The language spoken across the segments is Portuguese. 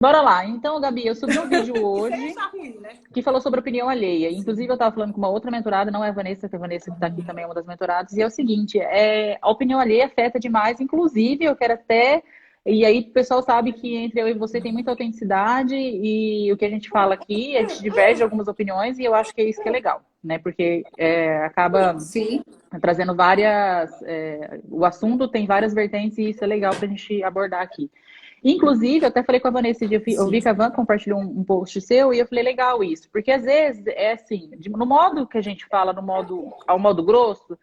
Bora lá. Então, Gabi, eu subi um vídeo Sem hoje achar ruim, né? que falou sobre opinião alheia. Sim. Inclusive, eu estava falando com uma outra mentorada, não é a Vanessa, que a Vanessa que está aqui também é uma das mentoradas, e é o seguinte, a opinião alheia afeta demais, inclusive, eu quero até... E aí, o pessoal sabe que entre eu e você tem muita autenticidade e o que a gente fala aqui, a gente diverge de algumas opiniões e eu acho que é isso que é legal, né? Porque acaba Sim. trazendo várias... o assunto tem várias vertentes e isso é legal para a gente abordar aqui. Inclusive, eu até falei com a Vanessa, eu Sim. vi que a Van compartilhou um post seu e eu falei, legal isso. Porque às vezes é assim, no modo que a gente fala, ao modo grosso,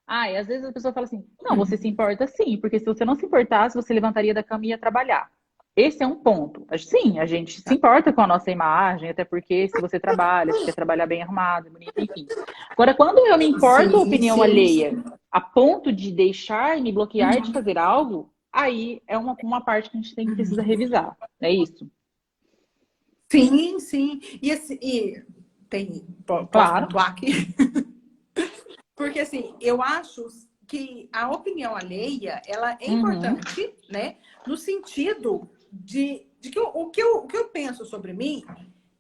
e às vezes a pessoa fala assim, não, você se importa sim, porque se você não se importasse, você levantaria da cama e ia trabalhar. Esse é um ponto. Sim, a gente se importa com a nossa imagem, até porque se você trabalha, você quer trabalhar bem arrumado, bonito, enfim. Agora, quando eu me importo a Sim, opinião sim, alheia sim. a ponto de deixar e me bloquear de fazer algo, aí é uma parte que a gente precisa revisar. É isso? Sim, sim. Posso Claro. pontuar aqui? Porque assim, eu acho que a opinião alheia, ela é Uhum. importante, né? No sentido de que o que eu penso sobre mim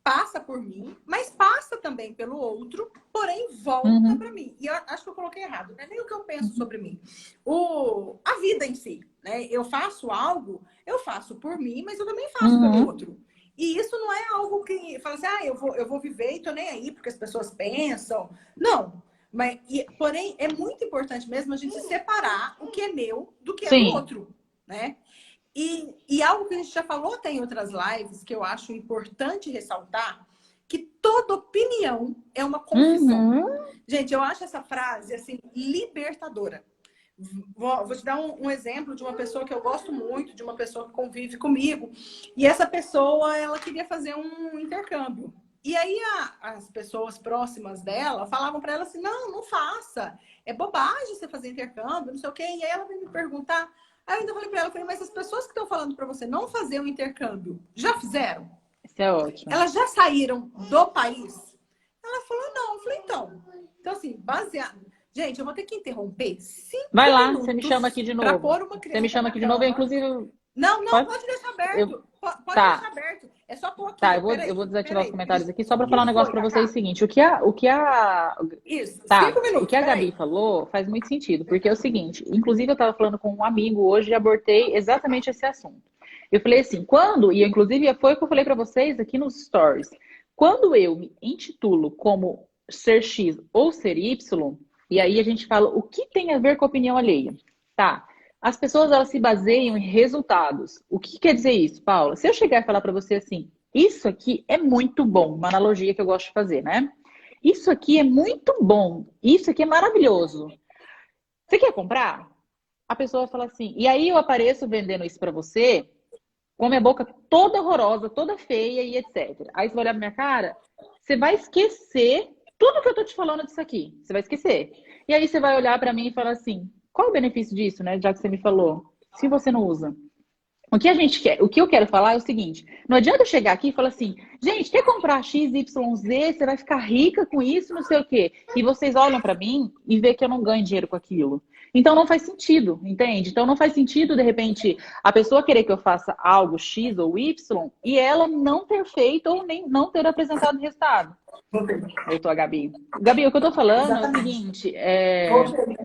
passa por mim, mas passa também pelo outro, porém volta para Uhum. mim. E eu acho que eu coloquei errado, não é nem o que eu penso Uhum. sobre mim. A vida em si, né? Eu faço algo, eu faço por mim, mas eu também faço pelo Uhum. outro. E isso não é algo que fala assim, eu vou viver e tô nem aí porque as pessoas pensam. Não. Porém, é muito importante mesmo a gente separar o que é meu do que é do Sim. outro, né? E algo que a gente já falou até em outras lives, que eu acho importante ressaltar, que toda opinião é uma confissão. Uhum. Gente, eu acho essa frase, assim, libertadora. Vou te dar um exemplo de uma pessoa que eu gosto muito, de uma pessoa que convive comigo. E essa pessoa, ela queria fazer um intercâmbio. E aí as pessoas próximas dela falavam para ela assim, não, não faça. É bobagem você fazer intercâmbio, não sei o quê. E aí ela veio me perguntar. Aí eu ainda falei para ela, falei, mas as pessoas que estão falando para você não fazer o intercâmbio, já fizeram? Isso é ótimo. Elas já saíram do país? Ela falou, não. Eu falei, então assim, baseado... Gente, eu vou ter que interromper Vai 5 lá, você me chama minutos aqui de para novo. pôr uma Você me criança chama na aqui de novo, eu, cama. inclusive, Não, não, pode? pode deixar Eu, aberto. Pode deixar tá. aberto. É só pôr Tá, aqui. eu vou Peraí, desativar os peraí. comentários aqui só O para falar um que negócio foi, para vocês Cacá? seguinte, Isso, tá, 5 minutos, a Gabi peraí. falou faz muito sentido, porque é o seguinte, inclusive eu estava falando com um amigo hoje e abordei exatamente esse assunto. Eu falei assim, inclusive foi o que eu falei para vocês aqui nos stories, quando eu me intitulo como ser X ou ser Y, e aí a gente fala o que tem a ver com a opinião alheia, tá? As pessoas elas se baseiam em resultados. O que quer dizer isso, Paula? Se eu chegar e falar para você assim, isso aqui é muito bom, uma analogia que eu gosto de fazer, né? Isso aqui é muito bom, isso aqui é maravilhoso. Você quer comprar? A pessoa fala assim, e aí eu apareço vendendo isso para você, com a minha boca toda horrorosa, toda feia e etc. Aí você vai olhar pra minha cara, você vai esquecer tudo que eu tô te falando disso aqui. Você vai esquecer. E aí você vai olhar para mim e falar assim, qual o benefício disso, né? Já que você me falou, se você não usa. O que a gente quer, o que eu quero falar é o seguinte: não adianta eu chegar aqui e falar assim, gente, quer comprar X, Y, Z, você vai ficar rica com isso, não sei o quê. E vocês olham para mim e vê que eu não ganho dinheiro com aquilo. Então não faz sentido, entende? Então não faz sentido, de repente, a pessoa querer que eu faça algo X ou Y e ela não ter feito ou nem não ter apresentado o resultado. Voltei. Voltou a Gabi. Gabi, o que eu tô falando é o Exatamente. seguinte, Voltei.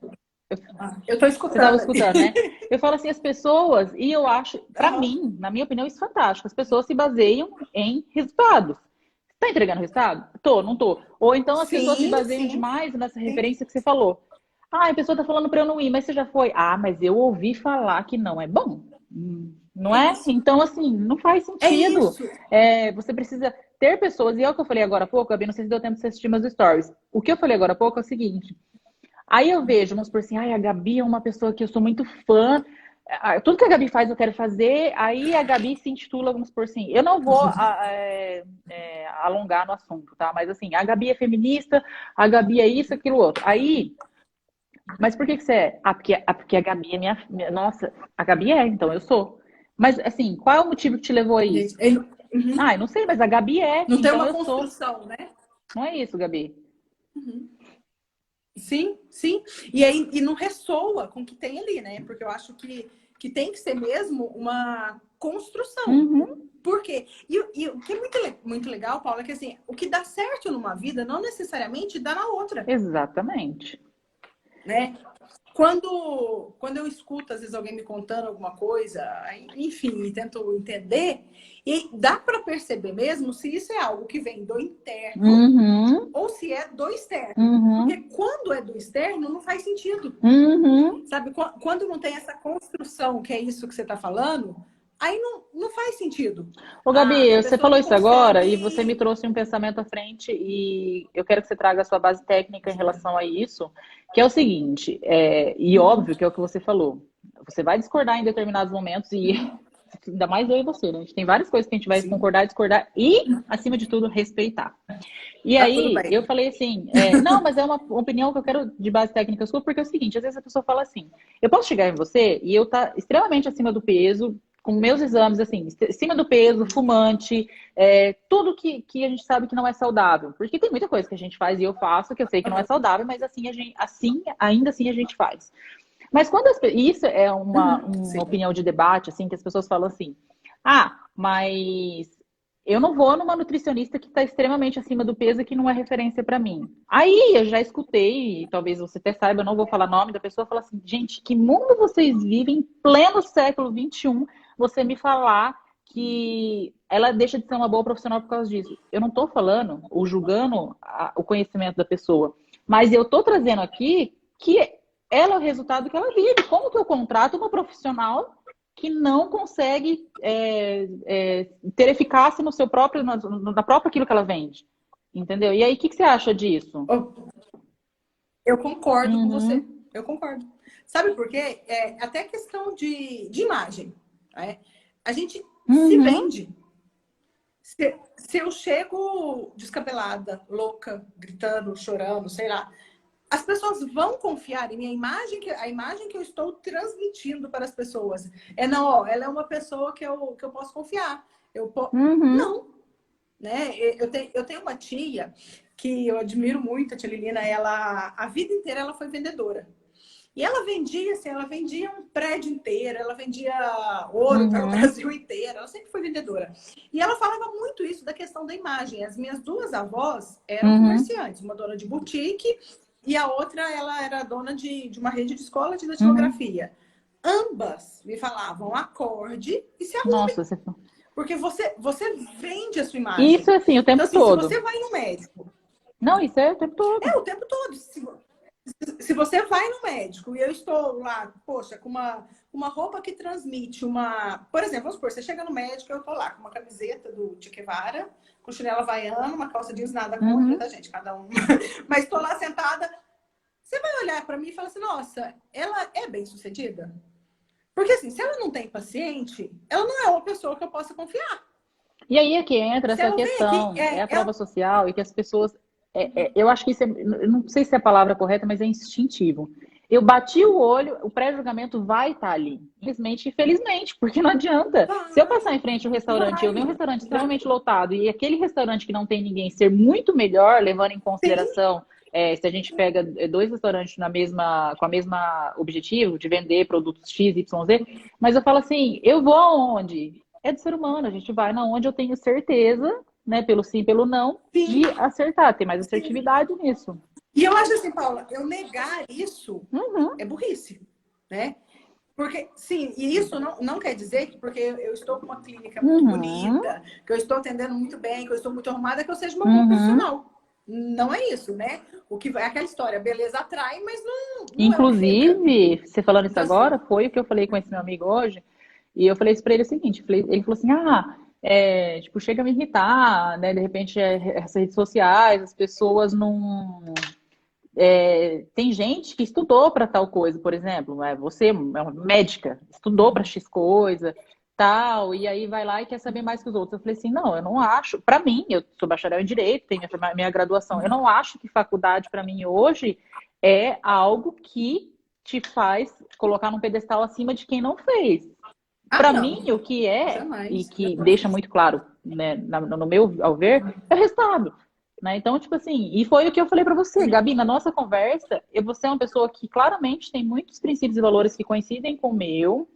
Eu tô você estava escutando aí. escutando, né? Eu falo assim, as pessoas, e eu acho, para Aham. mim, na minha opinião, isso é fantástico. As pessoas se baseiam em resultados. Tá entregando resultado? Tô, não tô. Ou então as pessoas se Sim, baseiam sim, demais nessa sim. referência que você falou. Ah, a pessoa tá falando para eu não ir, mas você já foi? Ah, mas eu ouvi falar que não é bom. Não É é? isso. Então, assim, não faz É sentido. isso. Você precisa ter pessoas, e é o que eu falei agora há pouco, Gabi, não sei se deu tempo de você assistir meus stories. O que eu falei agora há pouco é o seguinte: aí eu vejo, vamos por assim, ai, a Gabi é uma pessoa que eu sou muito fã. Tudo que a Gabi faz eu quero fazer. Aí a Gabi se intitula, vamos por assim, eu não vou alongar no assunto, tá? Mas assim, a Gabi é feminista, a Gabi é isso, aquilo, outro. Aí, mas por que que você é? Porque a Gabi é nossa, a Gabi é, então eu sou. Mas assim, qual é o motivo que te levou a Gente, isso? uhum. Ah, eu não sei, mas a Gabi é, Não tem então uma eu sou. construção, né? Não é isso, Gabi. Uhum. Sim, sim. E aí não ressoa com o que tem ali, né? Porque eu acho que tem que ser mesmo uma construção. Uhum. Por quê? E o que é muito legal, Paula, é que assim, o que dá certo numa vida não necessariamente dá na outra. Exatamente. Né? Quando eu escuto, às vezes, alguém me contando alguma coisa, enfim, e tento entender, e dá para perceber mesmo se isso é algo que vem do interno Uhum. ou se é do externo. Porque Uhum. quando é do externo, não faz sentido. Uhum. Sabe? Quando não tem essa construção, que é isso que você está falando, aí não faz sentido. Ô, A Gabi, você pessoa falou não isso agora e você me consegue. trouxe um pensamento à frente e eu quero que você traga a sua base técnica em relação a isso, que é o seguinte, e óbvio que é o que você falou. Você vai discordar em determinados momentos e ainda mais eu e você, né? A gente tem várias coisas que a gente vai Sim, concordar, discordar e, acima de tudo, respeitar. E tá tudo aí, bem. eu falei assim, não, mas é uma opinião que eu quero de base técnica sua, porque é o seguinte, às vezes a pessoa fala assim, eu posso chegar em você e eu tá extremamente acima do peso, com meus exames, assim, acima do peso, fumante, tudo que a gente sabe que não é saudável. Porque tem muita coisa que a gente faz e eu faço, que eu sei que não é saudável, mas assim, ainda assim a gente faz. Mas isso é uma Sim. opinião de debate, assim, que as pessoas falam assim, mas eu não vou numa nutricionista que está extremamente acima do peso e que não é referência para mim. Aí eu já escutei, e talvez você até saiba, eu não vou falar nome da pessoa, fala assim, gente, que mundo vocês vivem em pleno século XXI, você me falar que ela deixa de ser uma boa profissional por causa disso. Eu não estou falando ou julgando o conhecimento da pessoa, mas eu estou trazendo aqui que ela é o resultado que ela vive. Como que eu contrato uma profissional que não consegue ter eficácia no seu próprio, na própria aquilo que ela vende? Entendeu? E aí, o que você acha disso? Eu concordo com você. Uhum, Eu concordo. Sabe por quê? É até questão de imagem. Né? A gente se uhum, vende. Se eu chego descabelada, louca, gritando, chorando, sei lá, as pessoas vão confiar em minha imagem, a imagem que eu estou transmitindo para as pessoas. Não, ó, ela é uma pessoa que eu posso confiar. uhum. Não, né? Eu tenho uma tia que eu admiro muito, a tia Lilina, ela a vida inteira ela foi vendedora. E ela vendia, assim, ela vendia um prédio inteiro, ela vendia ouro para o Uhum, Brasil inteiro, ela sempre foi vendedora. E ela falava muito isso da questão da imagem. As minhas duas avós eram uhum, comerciantes, uma dona de boutique e a outra ela era dona de uma rede de escola de uhum. datilografia. Ambas me falavam acorde e se arrume, Nossa, porque você vende a sua isso imagem. é assim o Então, tempo assim, se todo. você vai no médico, Não, isso é o tempo todo. o tempo todo. Se você vai no médico e eu estou lá, poxa, com uma roupa que transmite uma. Por exemplo, vamos supor, você chega no médico, eu estou lá com uma camiseta do Che Guevara, com chinela havaiana, uma calça jeans, nada contra, Uhum. tá, gente? Cada um. Mas estou lá sentada. Você vai olhar para mim e falar assim: nossa, ela é bem-sucedida? Porque assim, se ela não tem paciente, ela não é uma pessoa que eu possa confiar. E aí é que entra Se essa ela vem aqui, questão, é a prova social e que as pessoas, eu acho que isso eu não sei se é a palavra correta, mas é instintivo. Eu bati o olho, o pré-julgamento vai estar ali. Infelizmente, infelizmente, porque não adianta. Se eu passar vai, em frente ao restaurante e eu ver um vai. restaurante extremamente lotado e aquele restaurante que não tem ninguém ser muito melhor, levando em Sim, consideração, se a gente pega dois restaurantes com a mesma objetivo de vender produtos X, Y, Z, mas eu falo assim, eu vou aonde? É do ser humano, a gente vai na onde eu tenho certeza, né, pelo sim, pelo não, sim, de acertar, tem mais sim. assertividade nisso. E eu acho assim, Paula, eu negar isso Uhum, é burrice, né? Porque, sim, e isso não quer dizer que porque eu estou com uma clínica muito uhum, bonita, que eu estou atendendo muito bem, que eu estou muito arrumada, que eu seja uma boa uhum. profissional. Não é isso, né? O que é aquela história, beleza atrai, mas não é o que fica. Inclusive, você falando isso Então, assim, agora, foi o que eu falei com esse meu amigo hoje, e eu falei isso pra ele o seguinte, ele falou assim, tipo, chega a me irritar, né, de repente, essas redes sociais, as pessoas não. Tem gente que estudou para tal coisa, por exemplo, você é uma médica, estudou para X coisa, tal, e aí vai lá e quer saber mais que os outros. Eu falei assim, não, eu não acho. Para mim, eu sou bacharel em direito, tenho minha graduação. Eu não acho que faculdade para mim hoje é algo que te faz colocar num pedestal acima de quem não fez. ah, Para não, mim, o que é e jamais, que deixa jamais. muito claro, né, no meu ao ver, é o resultado. Né? Então, tipo assim, e foi o que eu falei para você, Gabi, na nossa conversa, você é uma pessoa que claramente tem muitos princípios e valores que coincidem com o meu.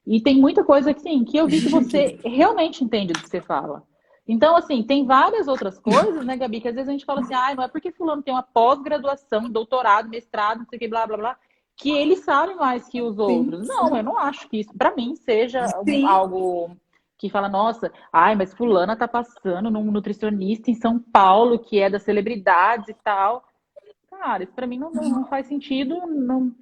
E tem muita coisa que, sim, que eu vi que você realmente entende do que você fala. Então, assim, tem várias outras coisas, né, Gabi, que às vezes a gente fala assim, ah, não é porque fulano tem uma pós-graduação, doutorado, mestrado, não sei o que, blá, blá, blá, que ele sabe mais que os Sim, outros. Não, eu não acho que isso, para mim, seja sim. algo que fala, nossa, ai, mas fulana tá passando num nutricionista em São Paulo, que é das celebridades e tal. Cara, isso pra mim não faz sentido, não.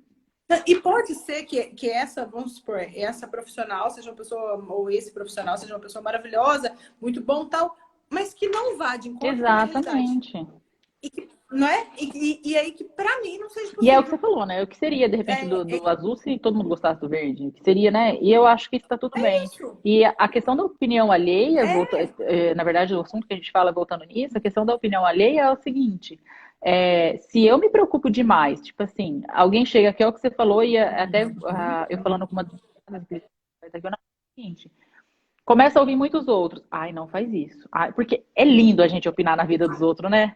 E pode ser que essa, vamos supor, essa profissional seja uma pessoa, ou esse profissional seja uma pessoa maravilhosa, muito bom, tal, mas que não vá de encontro com a minha realidade. Exatamente. E que, não é? E aí que para mim não seja E é o que você possível. falou, né? O que seria, de repente, É, do azul se todo mundo gostasse do verde? O que seria, né? E eu acho que isso tá tudo é bem. isso. E a questão da opinião alheia, É. na verdade, o assunto que a gente fala voltando nisso, a questão da opinião alheia é o seguinte: se eu me preocupo demais, tipo assim, alguém chega aqui, é o que você falou, e até eu falando com uma das é o seguinte, começa a ouvir muitos outros. Ai, não faz isso. Ai, porque é lindo a gente opinar na vida dos outros, né?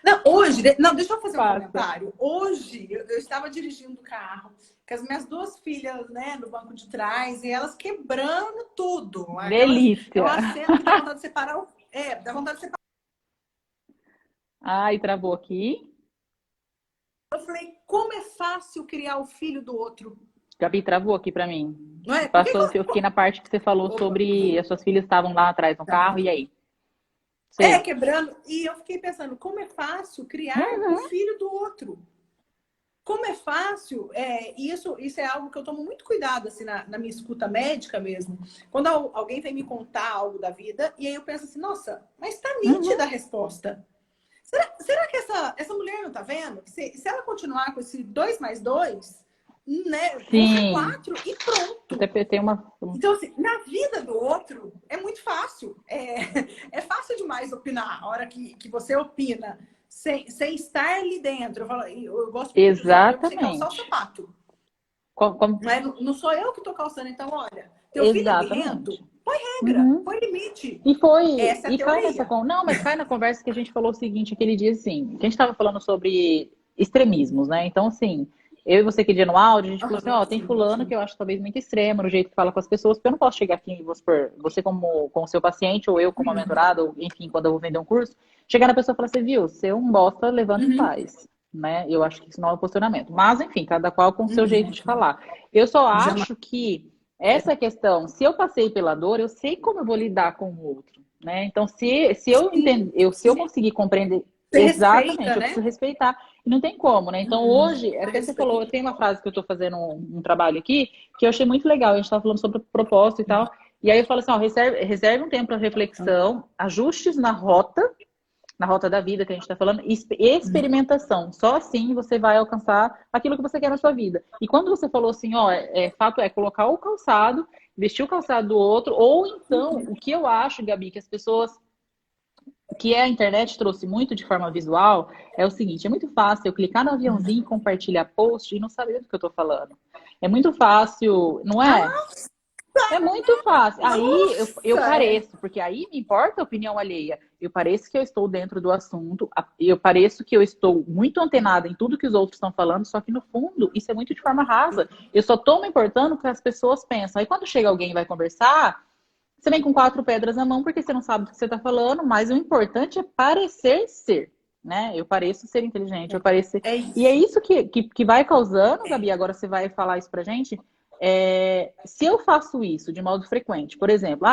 Não, hoje, não, deixa eu fazer um Passa. comentário. Hoje eu estava dirigindo o carro com as minhas duas filhas, né, no banco de trás, e elas quebrando tudo. Aquelas, é Delícia. uma cena que dá vontade de separar. Dá vontade de separar. Ai, travou aqui. Eu falei, como é fácil criar o filho do outro, Gabi, travou aqui pra mim. não é? Por que que Passou, eu fiquei na parte que você falou Opa, sobre as suas filhas estavam lá atrás no tá. carro, e aí? Sei. Quebrando. E eu fiquei pensando, como é fácil criar o Uhum. filho do outro. Como é fácil, isso é algo que eu tomo muito cuidado assim, na minha escuta médica mesmo. Quando alguém vem me contar algo da vida, e aí eu penso assim, nossa, mas tá nítida a Uhum. resposta. Será que essa mulher não tá vendo? Que se ela continuar com esse 2 mais 2, né, vão ser Sim. 4 e pronto. Até tem uma. Então, assim, na vida do outro é muito fácil. É fácil demais opinar. A hora que você opina sem estar ali dentro. Eu gosto muito de usar o termo sem calçar o Exatamente. sapato. Como- Não sou eu que estou calçando. Então, olha, teu filho é birrento? Exatamente. Põe regra, Uhum. põe limite. E foi, Essa é a e cai nessa teoria. con... Não, mas cai na conversa que a gente falou o seguinte, aquele dia assim, que a gente estava falando sobre extremismos, né? Então, assim, eu e você aquele dia no áudio, a gente falou assim, Aham, ó, tem sim, fulano que sim. eu acho talvez muito extremo no jeito que fala com as pessoas, porque eu não posso chegar aqui e vou supor, você como seu paciente, ou eu como a mentorada, ou enfim, quando eu vou vender um curso, chegar na pessoa e falar assim, viu, você é um bosta, levanta e Uhum, faz, né? Eu acho que isso não é um posicionamento. Mas, enfim, cada qual com o seu jeito uhum. de falar. Eu só Jamais. acho que essa questão, se eu passei pela dor, eu sei como eu vou lidar com o outro, né? Então, se eu Sim, entender, se eu sim. conseguir compreender Você respeita, exatamente, eu né? preciso respeitar. E não tem como, né? Então, Uhum. hoje, Você até você falou, respeita. tem uma frase que eu estou fazendo um trabalho aqui, que eu achei muito legal. A gente estava falando sobre propósito e tal. E aí eu falo assim, ó, reserve um tempo para reflexão, ajustes na rota da vida que a gente está falando, experimentação. Só assim você vai alcançar aquilo que você quer na sua vida. E quando você falou assim, ó, fato é colocar o calçado, vestir o calçado do outro, ou então, o que eu acho, Gabi, que as pessoas, que a internet trouxe muito de forma visual, é o seguinte, é muito fácil eu clicar no aviãozinho, compartilhar post e não saber do que eu tô falando. É muito fácil, não é? Ah, É muito fácil. Aí eu nossa! pareço, porque aí me importa a opinião alheia. Eu pareço que eu estou dentro do assunto, eu pareço que eu estou muito antenada em tudo que os outros estão falando, só que no fundo isso é muito de forma rasa. Eu só estou me importando o que as pessoas pensam. Aí quando chega alguém e vai conversar, você vem com quatro pedras na mão porque você não sabe do que você está falando, mas o importante é parecer ser. Né? Eu pareço ser inteligente, eu pareço ser... É E é isso. isso que vai causando, Gabi, agora você vai falar isso pra gente, se eu faço isso de modo frequente, por exemplo,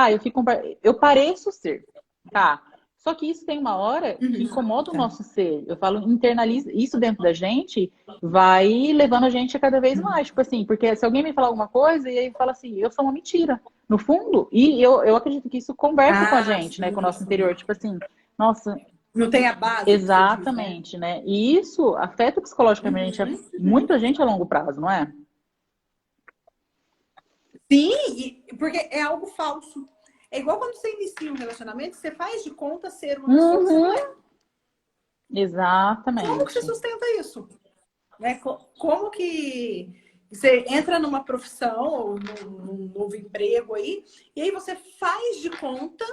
eu pareço ser, tá? Só que isso tem uma hora que Uhum. incomoda o Tá. nosso ser. Eu falo, internaliza isso dentro da gente, vai levando a gente a cada vez mais. Tipo assim, porque se alguém me falar alguma coisa e aí fala assim, eu sou uma mentira, no fundo, e eu acredito que isso conversa com a Ah, gente, né, com o sim, nosso sim. interior. Tipo assim, nossa, Não tem a base que você diz, né? exatamente, né? E isso afeta psicologicamente Uhum, uhum. muita gente a longo prazo, não é? Sim, porque é algo falso. É igual quando você inicia um relacionamento, você faz de conta ser uma pessoa que você não é. Uhum, Como que você exatamente. sustenta isso? Né? Como que você entra numa profissão ou num novo emprego aí, e aí você faz de conta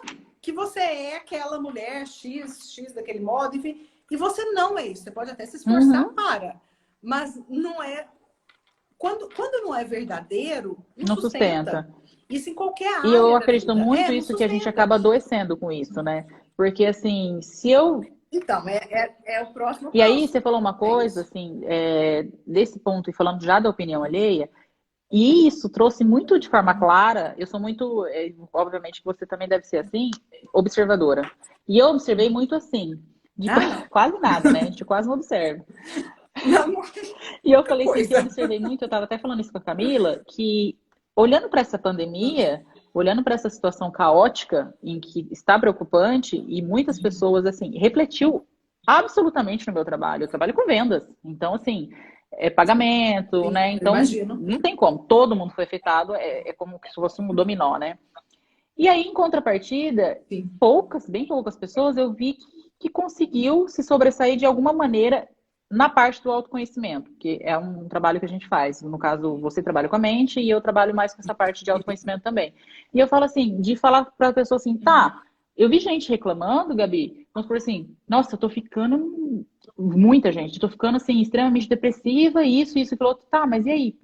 que você é aquela mulher X daquele modo, enfim, e você não é isso. Você pode até se esforçar Uhum, para, mas não é. quando não é verdadeiro, Não sustenta. Isso em qualquer E área eu da acredito vida. muito Não isso que a gente sustenta. acaba adoecendo com isso, né? Porque assim, se eu Então, é o próximo e aí passo. você falou uma É coisa isso. assim, desse ponto e falando já da opinião alheia, e isso trouxe muito de forma clara. Eu sou muito, obviamente que você também deve ser assim, observadora. E eu observei muito assim, de Ah, não. quase nada, né? A gente quase não observa. Não, E eu muita falei assim, que eu coisa. observei muito, eu estava até falando isso com a Camila, que olhando para essa pandemia, olhando para essa situação caótica em que está preocupante e muitas pessoas assim, refletiu absolutamente no meu trabalho. Eu trabalho com vendas. Então, assim, pagamento, Sim, né? eu Então, imagino. não tem como. Todo mundo foi afetado, é como se fosse um dominó, né? E aí, em contrapartida, Sim. bem poucas pessoas eu vi que conseguiu se sobressair de alguma maneira na parte do autoconhecimento, que é um trabalho que a gente faz. No caso, você trabalha com a mente e eu trabalho mais com essa parte de autoconhecimento também. E eu falo assim, de falar para a pessoa assim, tá, eu vi gente reclamando, Gabi, vamos por assim, nossa, eu tô ficando, muita gente, tô ficando assim, extremamente depressiva, isso, aquilo outro, tá, mas e aí?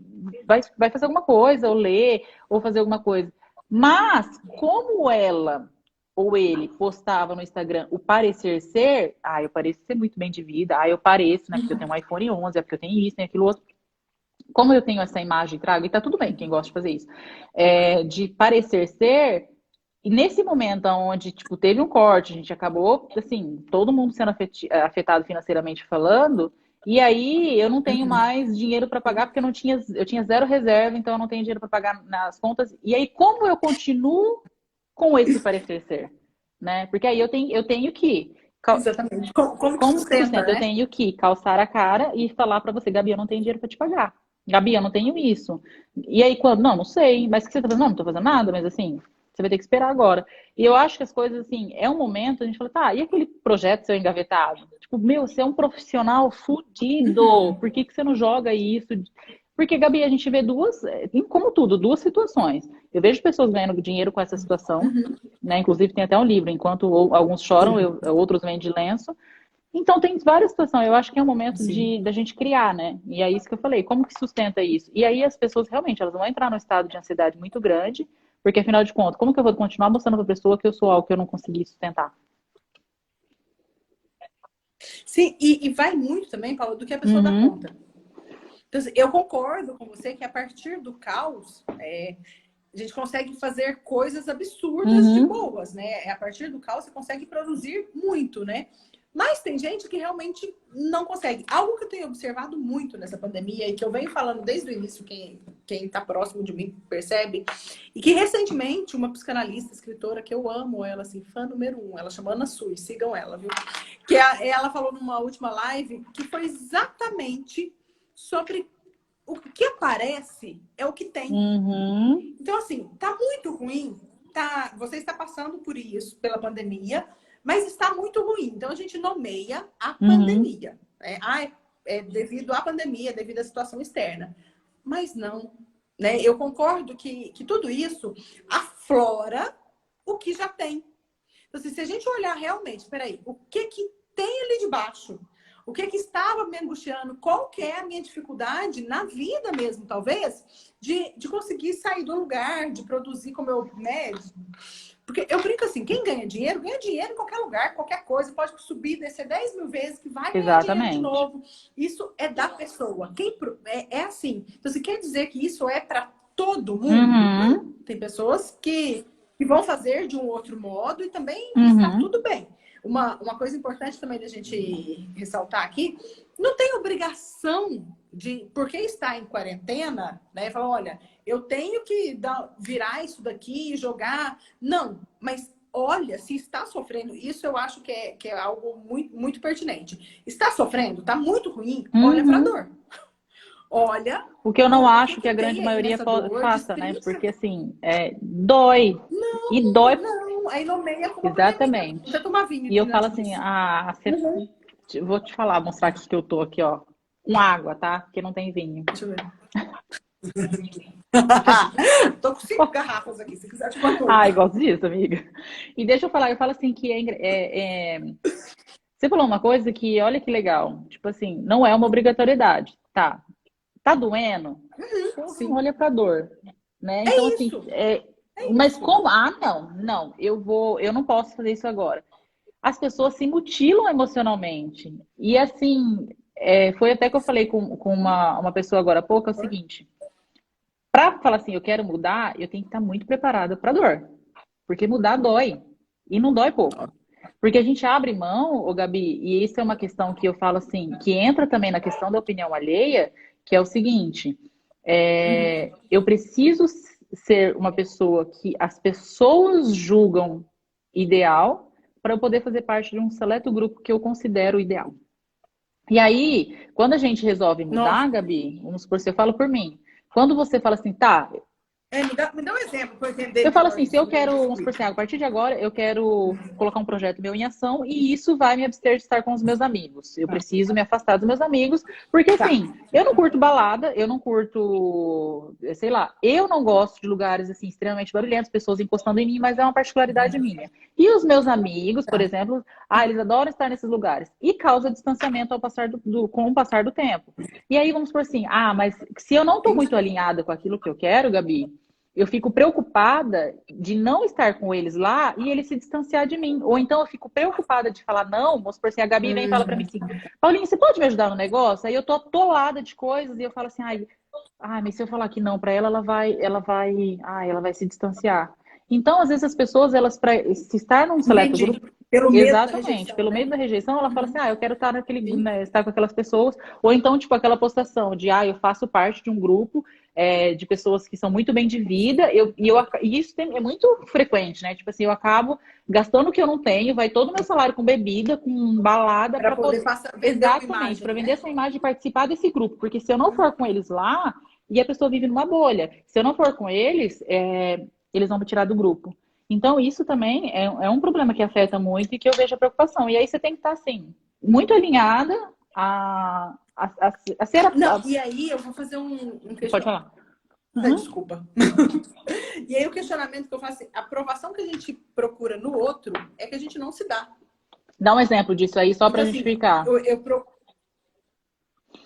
Vai fazer alguma coisa, ou ler, ou fazer alguma coisa. Mas, como ela ou ele postava no Instagram o parecer ser, eu pareço ser muito bem de vida, eu pareço, né, porque eu tenho um iPhone 11, é porque eu tenho isso, tenho aquilo outro. Como eu tenho essa imagem e trago, e tá tudo bem, quem gosta de fazer isso, de parecer ser, e nesse momento onde, tipo, teve um corte, a gente acabou, assim, todo mundo sendo afetado financeiramente falando, e aí eu não tenho mais dinheiro para pagar porque eu tinha zero reserva, então eu não tenho dinheiro para pagar nas contas. E aí como eu continuo com esse parecer ser, né? Porque aí eu tenho que Exatamente. Como que como que sustenta, sustenta? Eu né? tenho que calçar a cara e falar para você, Gabi, eu não tenho dinheiro para te pagar. Gabi, eu não tenho isso. E aí, quando? Não sei. Mas o que você tá fazendo? Não tô fazendo nada, mas assim, você vai ter que esperar agora. E eu acho que as coisas, assim, é um momento, a gente fala, tá, e aquele projeto seu engavetado? Tipo, meu, você é um profissional fudido. Por que você não joga isso? Porque, Gabi, a gente vê como tudo, duas situações. Eu vejo pessoas ganhando dinheiro com essa situação, né? Inclusive tem até um livro, enquanto alguns choram, Sim, outros vêm de lenço. Então tem várias situações. Eu acho que é um momento sim. da gente criar, né? E é isso que eu falei. Como que sustenta isso? E aí as pessoas realmente elas vão entrar num estado de ansiedade muito grande, porque afinal de contas, como que eu vou continuar mostrando para a pessoa que eu sou algo que eu não consegui sustentar? Sim, e vai muito também, Paulo, do que a pessoa dá Uhum, conta. Então, assim, eu concordo com você que a partir do caos, a gente consegue fazer coisas absurdas de uhum, boas, né? A partir do caos você consegue produzir muito, né? Mas tem gente que realmente não consegue. Algo que eu tenho observado muito nessa pandemia e que eu venho falando desde o início, quem está próximo de mim percebe, e que recentemente uma psicanalista, escritora que eu amo, ela assim, fã número 1, ela chama Ana Sui, sigam ela, viu? Ela falou numa última live que foi exatamente sobre o que aparece é o que tem. uhum, Então, assim, tá muito ruim, tá? Você está passando por isso, pela pandemia, mas está muito ruim. Então, a gente nomeia a uhum. pandemia. Né? É devido à pandemia, devido à situação externa. Mas não, né? Eu concordo que tudo isso aflora o que já tem. Então, assim, se a gente olhar realmente, peraí, o que que tem ali de baixo? O que que estava me angustiando? Qual que é a minha dificuldade na vida mesmo, talvez, de conseguir sair do lugar, de produzir como eu, né? Porque eu brinco assim, quem ganha dinheiro em qualquer lugar, qualquer coisa, pode subir, descer 10 mil vezes, que vai ganhar dinheiro de Exatamente. novo. Isso é da pessoa. É assim. Então, se quer dizer que isso é para todo mundo, não. Uhum, Tem pessoas que vão fazer de um outro modo e também está uhum. tudo bem. Uma coisa importante também da gente ressaltar aqui, não tem obrigação de, porque está em quarentena, né? Falar, olha, eu tenho que virar isso daqui e jogar. Não, mas olha, se está sofrendo, isso eu acho que é algo muito, muito pertinente. Está sofrendo? Está muito ruim? Olha para a Uhum. dor. Olha O que eu não o que, acho que que a grande tem aí maioria nessa dor, faça, né? destrincha. Porque assim, dói. E dói. Não, aí nomeia como pandemia. Vou até Exatamente. tomar vinho E eu aqui falo antes assim, disso. você. Vou te falar, mostrar aqui que eu tô aqui, ó. Com água, tá? Porque não tem vinho. Deixa eu ver. Tô com 5 garrafas aqui, se quiser te mando Ai, uma. gosto disso, amiga. E deixa eu falar, eu falo assim que você falou uma coisa que, olha que legal. Tipo assim, não é uma obrigatoriedade. Tá. Tá doendo? Sim. Olha pra dor, né? É Então, assim, isso. mas como? Ah, não, eu não posso fazer isso agora. As pessoas se mutilam emocionalmente. E assim, foi até que eu falei com uma pessoa agora há pouco, é o seguinte, para falar assim, eu quero mudar, eu tenho que estar muito preparada para dor. Porque mudar dói. E não dói pouco. Porque a gente abre mão, ô Gabi, e isso é uma questão que eu falo assim, que entra também na questão da opinião alheia, que é o seguinte, eu preciso ser uma pessoa que as pessoas julgam ideal para eu poder fazer parte de um seleto grupo que eu considero ideal. E aí, quando a gente resolve Nossa. mudar, Gabi, vamos supor, você fala por mim. Quando você fala assim, tá, Me dá um exemplo para eu entender eu falo melhor assim, se eu isso. Me quero, vamos supor explica. assim, a partir de agora eu quero colocar um projeto meu em ação e isso vai me abster de estar com os meus amigos. Eu preciso me afastar dos meus amigos, porque Tá. assim, eu não curto balada, eu não curto, sei lá, eu não gosto de lugares assim extremamente barulhentos, pessoas encostando em mim, mas é uma particularidade minha. E os meus amigos, por Tá. exemplo, eles adoram estar nesses lugares e causa distanciamento ao passar com o passar do tempo. E aí vamos por assim, mas se eu não estou muito Entendi. alinhada com aquilo que eu quero, Gabi, eu fico preocupada de não estar com eles lá e eles se distanciar de mim. Ou então eu fico preocupada de falar, não, vamos supor assim, a Gabi vem e fala pra mim assim, Paulinha, você pode me ajudar no negócio? Aí eu tô atolada de coisas e eu falo assim, mas se eu falar que não pra ela, ela vai se distanciar. Então, às vezes as pessoas, elas, pra se estar num seleto Entendi. grupo, Pelo medo da exatamente, rejeição, pelo né? medo da rejeição, ela fala assim, eu quero estar Sim. estar com aquelas pessoas, ou então, tipo, aquela postação de, eu faço parte de um grupo de pessoas que são muito bem de vida, e isso é muito frequente, né? Tipo assim, eu acabo gastando o que eu não tenho, vai todo o meu salário com bebida, com balada, Para para poder poder. vender uma Exatamente, para imagem, vender né? essa imagem e participar desse grupo. Porque se eu não for com eles lá, e a pessoa vive numa bolha. Se eu não for com eles, eles vão me tirar do grupo. Então, isso também é um problema que afeta muito e que eu vejo a preocupação. E aí você tem que estar, assim, muito alinhada a ser Não, e aí eu vou fazer um Pode questionamento. falar. Uhum. Desculpa. E aí o questionamento que eu faço, a aprovação que a gente procura no outro é que a gente não se dá. Dá um exemplo disso aí, só Então, para assim, justificar.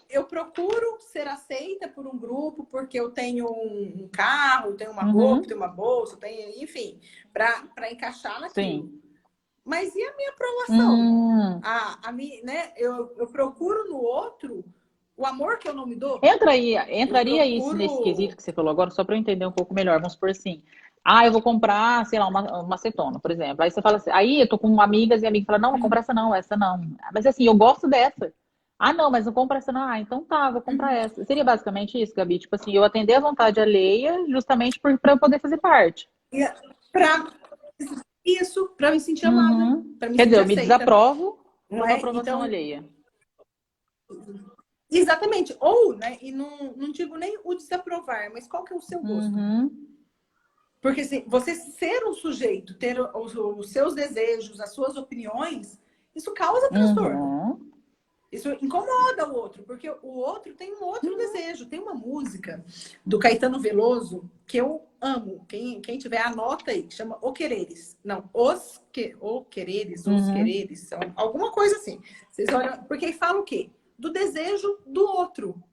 eu procuro ser aceita por um grupo porque eu tenho um carro, tenho uma roupa, Uhum. tenho uma bolsa, tenho, enfim, para encaixar naquilo. Sim. Mas e a minha aprovação? Hum. Né? Eu procuro no outro o amor que eu não me dou. Eu Entraria isso nesse quesito procuro. que você falou agora, só para eu entender um pouco melhor. Vamos supor assim, eu vou comprar, sei lá, uma acetona, por exemplo. Aí você fala assim, aí eu tô com amigas e a amiga fala, não, vou comprar essa não. Mas assim, eu gosto dessa. Não, mas não compra essa não. Então tá, vou comprar essa. Seria basicamente isso, Gabi? Tipo assim, eu atender a vontade alheia justamente para eu poder fazer parte. Para isso, para me sentir amada, Uhum. para me Quer dizer, sentir eu me aceita. desaprovo por Não uma é? aprovação Então, alheia. exatamente. Ou, né? E não digo nem o desaprovar, mas qual que é o seu gosto? Uhum. Porque assim, você ser um sujeito, ter os seus desejos, as suas opiniões, isso causa transtorno. Uhum. Isso incomoda o outro, porque o outro tem um outro desejo. Tem uma música do Caetano Veloso que eu amo. Quem tiver, anota aí, que chama O Quereres. Não, O Quereres, Os Uhum. Quereres, alguma coisa assim. Vocês olham, porque aí fala o quê? Do desejo do outro.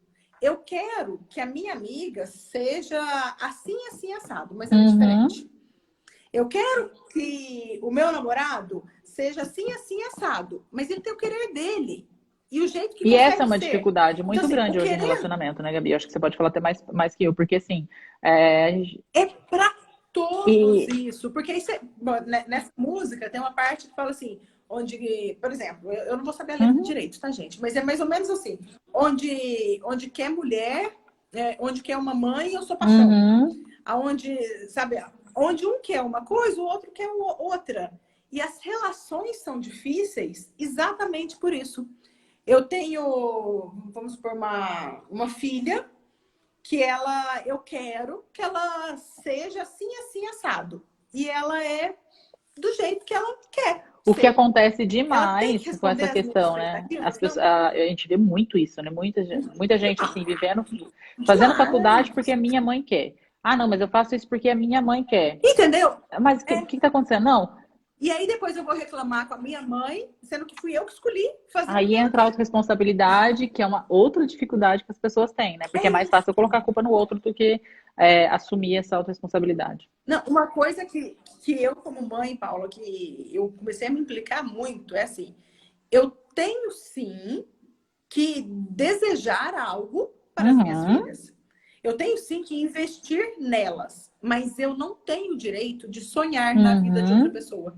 Eu quero que a minha amiga seja assim, assim, assado, mas ela é Uhum. diferente. Eu quero que o meu namorado seja assim, assim, assado, mas ele tem o querer dele. E o jeito que E essa é consegue uma ser. dificuldade Então, muito assim, o grande hoje em querer relacionamento, né, Gabi? Acho que você pode falar até mais que eu, porque assim, é, é para todos e isso. Porque aí você, bom, nessa música tem uma parte que fala assim, onde, por exemplo, eu não vou saber a letra uhum, direito, tá, gente? Mas é mais ou menos assim, onde quer mulher, onde quer uma mãe, eu sou paixão. uhum, Aonde, sabe, onde um quer uma coisa, o outro quer outra. E as relações são difíceis exatamente por isso. Eu tenho, vamos supor, uma filha que eu quero que ela seja assim, assim, assado. E ela é do jeito que ela quer o que ser. acontece Ela tem demais que com responder essa as minhas questão, né? As expectativas? pessoas, Não. a gente vê muito isso, né? Muita gente assim vivendo, fazendo faculdade porque Demais. a minha mãe quer. Não, mas eu faço isso porque a minha mãe quer. Entendeu? Mas o que É. está acontecendo? Não. E aí depois eu vou reclamar com a minha mãe, sendo que fui eu que escolhi fazer o Aí que ela entra a quer. autorresponsabilidade, que é uma outra dificuldade que as pessoas têm, né? Porque É é mais isso. fácil eu colocar a culpa no outro do que assumir essa autorresponsabilidade. Não, uma coisa que eu, como mãe, Paula, que eu comecei a me implicar muito, é assim, eu tenho sim que desejar algo para as minhas Uhum, filhas. Eu tenho sim que investir nelas, mas eu não tenho o direito de sonhar na vida de outra uhum. pessoa.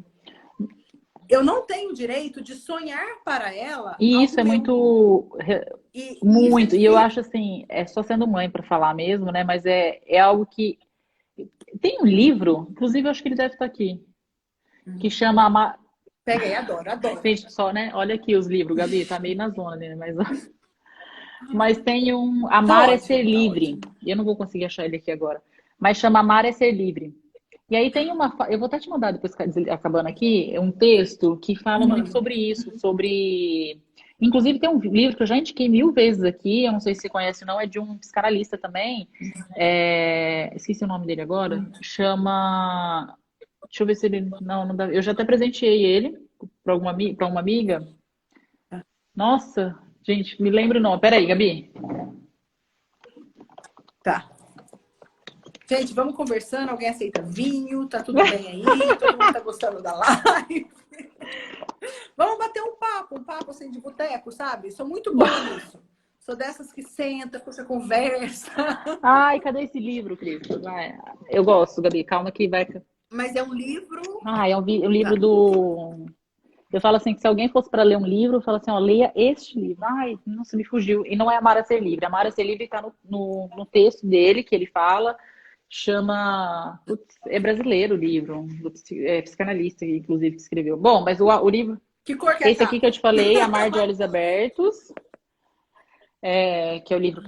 Eu não tenho o direito de sonhar para ela E isso algo é meu. muito, E isso é muito, e eu acho difícil. assim, é só sendo mãe para falar mesmo, né? Mas é algo que. Tem um livro, inclusive eu acho que ele deve estar aqui, que chama. Pega aí, adoro, adoro. Gente, só, né? Olha aqui os livros, Gabi, tá meio na zona, né? Mas tem um Tá Amar é Ser ótimo, tá Livre. ótimo. Eu não vou conseguir achar ele aqui agora. Mas chama Amar é Ser Livre. E aí tem uma. Eu vou até te mandar depois, acabando aqui, um texto que fala muito sobre isso, sobre. Inclusive, tem um livro que eu já indiquei 1000 vezes aqui, eu não sei se você conhece, não, é de um psicanalista também. Esqueci o nome dele agora. Chama. Deixa eu ver se ele. Não, não dá. Eu já até presenteei ele para uma amiga. Nossa, gente, me lembro o nome. Peraí, Gabi. Tá. Gente, vamos conversando. Alguém aceita vinho? Tá tudo bem aí? Todo mundo tá gostando da live? Vamos bater um papo assim de boteco, sabe? Sou muito boa nisso. Sou dessas que senta, puxa conversa. Ai, cadê esse livro, Cris? Vai. Eu gosto, Gabi. Calma que vai. Mas é um livro. Ah, é um livro Tá. do. Eu falo assim, que se alguém fosse para ler um livro, eu falo assim, ó, leia este livro. Ai, nossa, me fugiu. E não é Amar a Ser Livre. Amar a Ser Livre está no texto dele, que ele fala, chama... Putz, é brasileiro o livro, é psicanalista, inclusive, que escreveu. Bom, mas o livro... Que cor que é a Esse aqui que capa? eu te falei, Amar de Olhos Abertos, que é o livro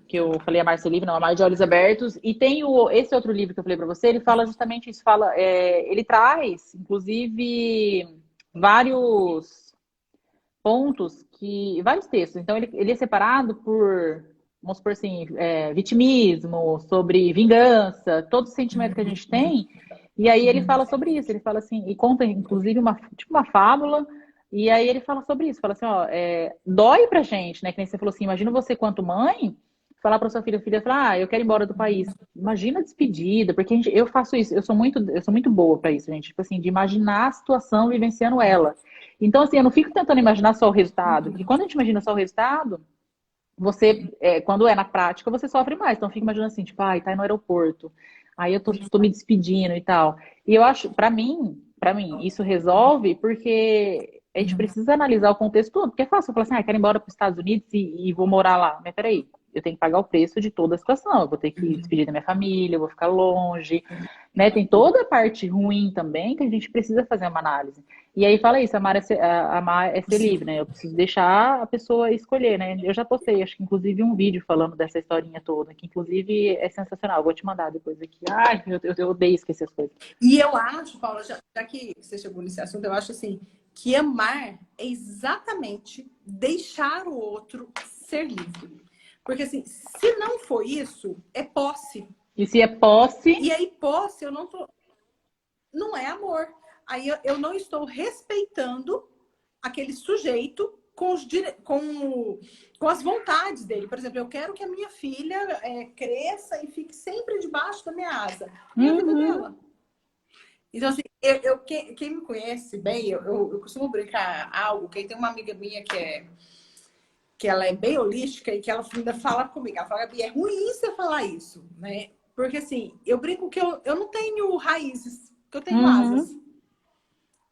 que eu falei, Amar Ser Livre, não, Amar de Olhos Abertos. E tem esse outro livro que eu falei para você, ele fala justamente isso. Ele traz, inclusive, vários pontos vários textos. Então, ele é separado por, vamos supor assim, vitimismo, sobre vingança, todo o sentimento que a gente tem. E aí ele fala sobre isso, ele fala assim, e conta, inclusive, tipo uma fábula, e aí ele fala sobre isso, fala assim, ó, dói pra gente, né? Que nem você falou assim, imagina você quanto mãe, falar pra sua filha, falar, eu quero ir embora do país. Imagina a despedida, porque eu faço isso, eu sou muito boa pra isso, gente, tipo assim, de imaginar a situação vivenciando ela. Então, assim, eu não fico tentando imaginar só o resultado, porque quando a gente imagina só o resultado, quando é na prática, você sofre mais. Então, fica imaginando assim, tipo, ai, tá aí no aeroporto, aí eu tô me despedindo e tal. E eu acho, pra mim, isso resolve porque a gente precisa analisar o contexto todo, porque é fácil eu falar assim, quero ir embora para os Estados Unidos e vou morar lá. Mas peraí, eu tenho que pagar o preço de toda a situação, eu vou ter que despedir da minha família, eu vou ficar longe, né? Tem toda a parte ruim também que a gente precisa fazer uma análise. E aí fala isso, amar é ser livre, né? Eu preciso deixar a pessoa escolher, né? Eu já postei, acho que inclusive um vídeo falando dessa historinha toda, que inclusive é sensacional. Eu vou te mandar depois aqui. Ai, eu odeio esquecer as coisas. E eu acho, Paula, já que você chegou nesse assunto, eu acho assim, que amar é exatamente deixar o outro ser livre. Porque assim, se não for isso, é posse. E se é posse, E aí, posse, eu não tô. Não é amor. Aí eu não estou respeitando aquele sujeito com as vontades dele. Por exemplo, eu quero que a minha filha cresça e fique sempre debaixo da minha asa. E a vida uhum, dela. Então, assim, quem me conhece bem, eu costumo brincar algo, que tem uma amiga minha que ela é bem holística e que ela ainda fala comigo. Ela fala, Gabi, é ruim você falar isso, né? Porque, assim, eu brinco que eu não tenho raízes, que eu tenho asas. uhum,